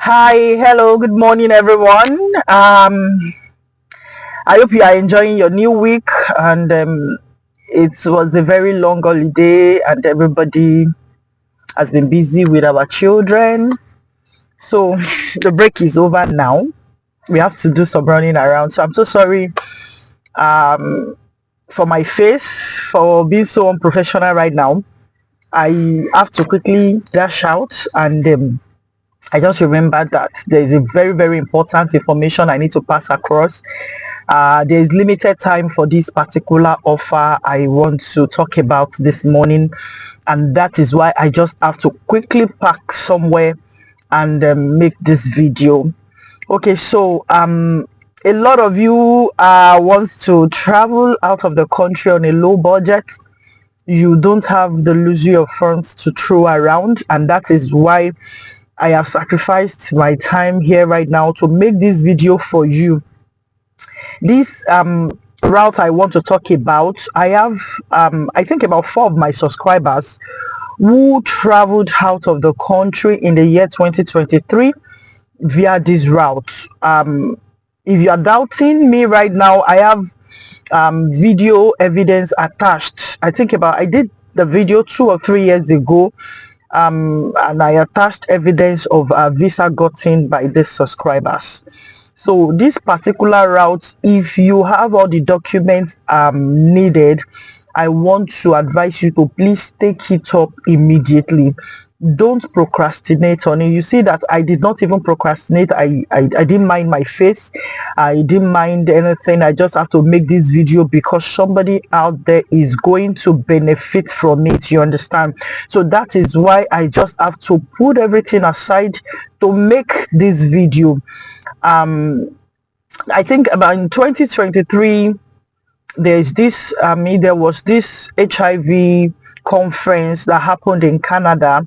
Hi, hello, good morning, everyone. I hope you are enjoying your new week, and it was a very long holiday, and everybody has been busy with our children. So the break is over now. We have to do some running around. So I'm so sorry um, for my face for being so unprofessional right now. I have to quickly dash out and. I just remembered that there is a very, very important information I need to pass across. There is limited time for this particular offer I want to talk about this morning, and that is why I just have to quickly park somewhere and make this video. Okay, so a lot of you wants to travel out of the country on a low budget. You don't have the luxury of funds to throw around, and that is why I have sacrificed my time here right now to make this video for you. This route I want to talk about, I have I think about 4 of my subscribers who traveled out of the country in the year 2023 via this route. If you are doubting me right now, I have video evidence attached. I did the video 2 or 3 years ago, and I attached evidence of a visa gotten by these subscribers. So this particular route, if you have all the documents needed, I want to advise you to please take it up immediately. Don't procrastinate on it. You see that I did not even procrastinate. I didn't mind my face. I didn't mind anything. I just have to make this video because somebody out there is going to benefit from it. You understand? So that is why I just have to put everything aside to make this video. I think about in 2023 there was this HIV conference that happened in Canada,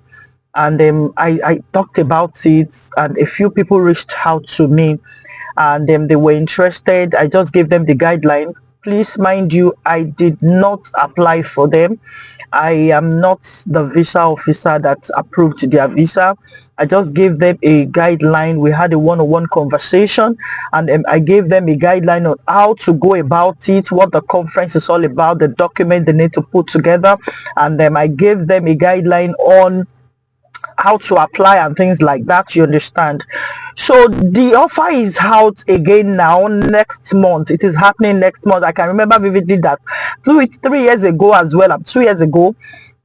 and I talked about it, and a few people reached out to me, and they were interested. I just gave them the guideline. Please mind you, I did not apply for them. I am not the visa officer that approved their visa. I just gave them a guideline. We had a one-on-one conversation, and I gave them a guideline on how to go about it, what the conference is all about, the document they need to put together, and then I gave them a guideline on how to apply and things like that. You understand? So the offer is out again now next month. It is happening next month. I can remember vividly that 3 years ago as well, 2 years ago,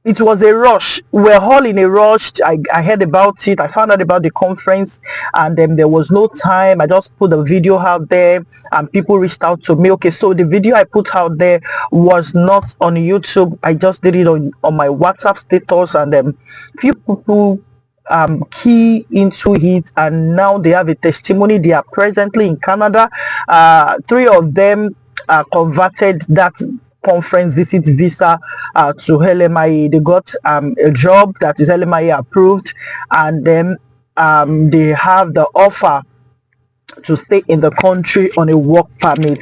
it was a rush. We're all in a rush. I heard about it. I found out about the conference, and then there was no time. I just put the video out there, and people reached out to me. Okay, so the video I put out there was not on YouTube. I just did it on my WhatsApp status, and then few people key into it, and now they have a testimony. They are presently in Canada. 3 of them converted that conference visit visa to LMIA. They got a job that is LMIA approved, and then they have the offer to stay in the country on a work permit,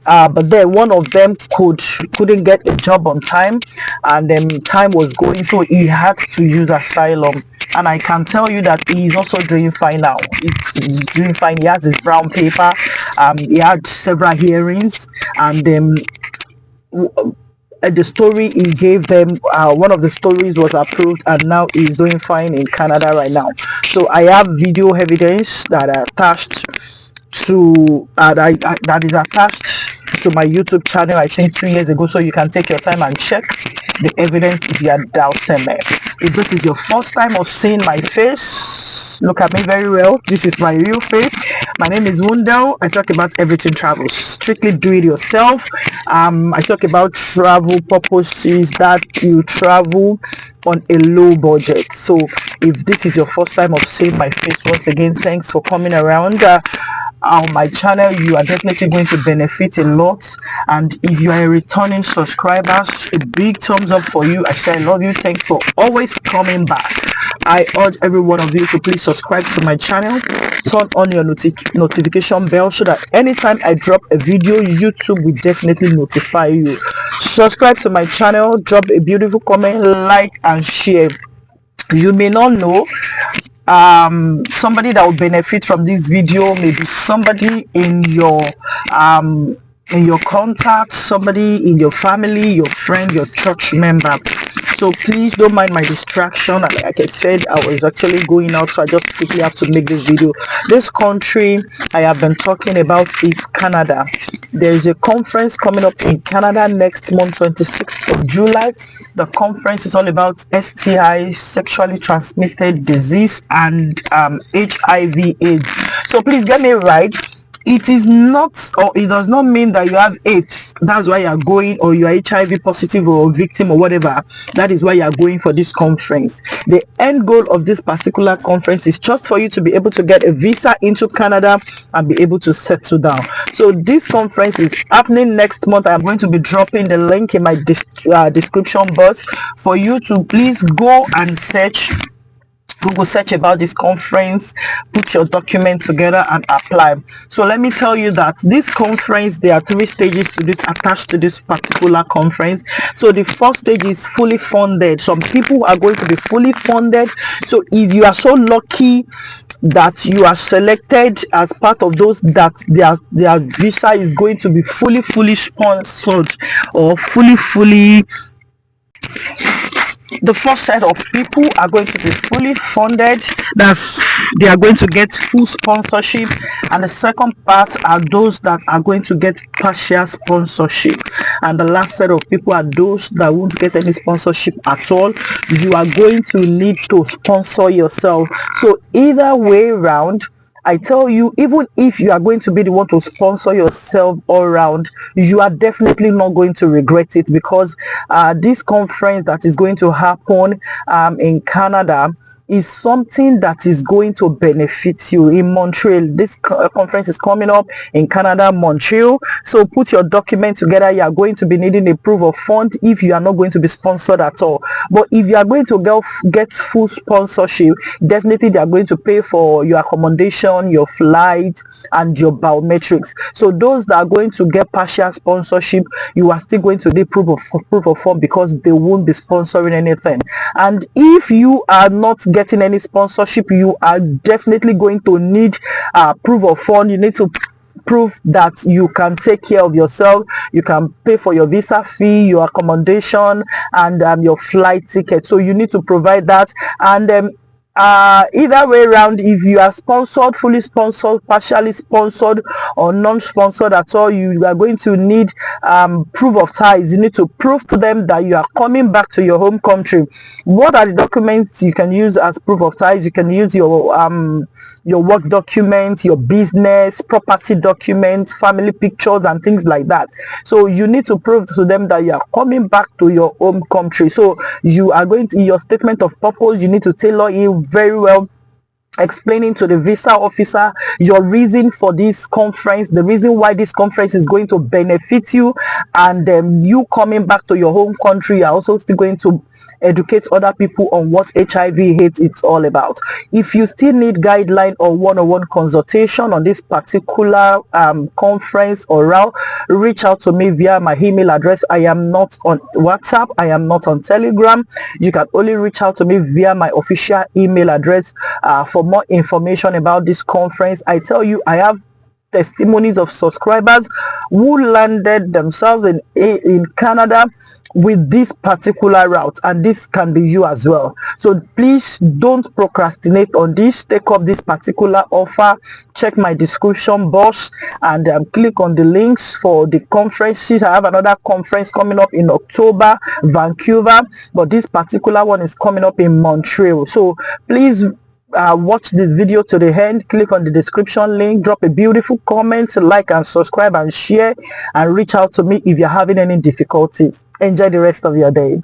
but then one of them couldn't get a job on time, and then time was going, so he had to use asylum. And I can tell you that he is also doing fine now. He's doing fine. He has his brown paper. He had several hearings, and the story he gave them, one of the stories was approved, and now he's doing fine in Canada right now. So I have video evidence that are attached to that is attached to my YouTube channel, I think 3 years ago. So you can take your time and check the evidence if you are doubting me. If this is your first time of seeing my face, look at me very well. This is my real face. My name is Wundel. I talk about everything travel. Strictly do it yourself. I talk about travel purposes that you travel on a low budget. So if this is your first time of seeing my face, once again, thanks for coming around. On my channel, you are definitely going to benefit a lot. And if you are a returning subscriber, a big thumbs up for you. I say I love you. Thanks for always coming back. I urge every one of you to please subscribe to my channel, turn on your notification bell, so that anytime I drop a video, YouTube will definitely notify you. Subscribe to my channel, drop a beautiful comment, like and share. You may not know, somebody that will benefit from this video, maybe somebody in your contact, somebody in your family, your friend, your church member. So please don't mind my distraction. Like I said, I was actually going out, so I just quickly have to make this video. This country I have been talking about is Canada. There is a conference coming up in Canada next month, 26th of July. The conference is all about STI, sexually transmitted disease, and HIV/AIDS. So please get me right. It is not, or it does not mean that you have AIDS, that's why you are going, or you are HIV positive or victim or whatever, that is why you are going for this conference. The end goal of this particular conference is just for you to be able to get a visa into Canada and be able to settle down. So this conference is happening next month. I'm going to be dropping the link in my description box for you to please go and Google search about this conference, put your document together and apply. So let me tell you that this conference, there are 3 stages to this, attached to this particular conference. So the first stage is fully funded. Some people are going to be fully funded. So if you are so lucky that you are selected as part of those that their visa is going to be fully sponsored, or fully, the first set of people are going to be fully funded, that's they are going to get full sponsorship, and the second part are those that are going to get partial sponsorship, and the last set of people are those that won't get any sponsorship at all. You are going to need to sponsor yourself. So either way around, I tell you, even if you are going to be the one to sponsor yourself all around, you are definitely not going to regret it, because this conference that is going to happen in Canada is something that is going to benefit you. In Montreal, this conference is coming up in Canada, Montreal. So put your document together. You are going to be needing a proof of fund if you are not going to be sponsored at all. But if you are going to get full sponsorship, definitely they are going to pay for your accommodation, your flight, and your biometrics. So those that are going to get partial sponsorship, you are still going to need proof of fund, because they won't be sponsoring anything. And if you are not getting any sponsorship, you are definitely going to need proof of fund. You need to prove that you can take care of yourself, you can pay for your visa fee, your accommodation, and your flight ticket. So you need to provide that. And either way around, if you are sponsored, fully sponsored, partially sponsored, or non-sponsored at all, you are going to need proof of ties. You need to prove to them that you are coming back to your home country. What are the documents you can use as proof of ties? You can use your work documents, your business, property documents, family pictures, and things like that. So you need to prove to them that you are coming back to your home country. So you are going to, in your statement of purpose, you need to tailor it very well, explaining to the visa officer your reason for this conference, the reason why this conference is going to benefit you, and you coming back to your home country are also still going to educate other people on what HIV/AIDS it's all about. If you still need guideline or one-on-one consultation on this particular conference or route, reach out to me via my email address. I am not on WhatsApp, I am not on Telegram. You can only reach out to me via my official email address for more information about this conference. I tell you, I have testimonies of subscribers who landed themselves in Canada with this particular route, and this can be you as well. So please don't procrastinate on this. Take up this particular offer. Check my description box and click on the links for the conferences. I have another conference coming up in October, Vancouver, but this particular one is coming up in Montreal. So please watch the video to the end, click on the description link, drop a beautiful comment, like and subscribe and share, and reach out to me if you're having any difficulties. Enjoy the rest of your day.